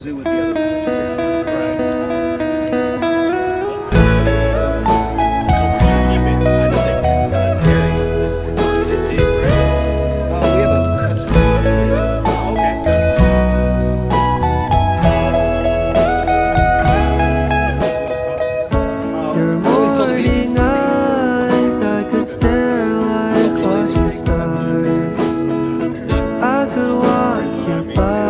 zoo with the other volunteers. Right. So where do you keep it? I know they Terry lives in We have a custom organization. Okay. Your Only sold the morning eyes, I could stare like watching stars. I could walk you by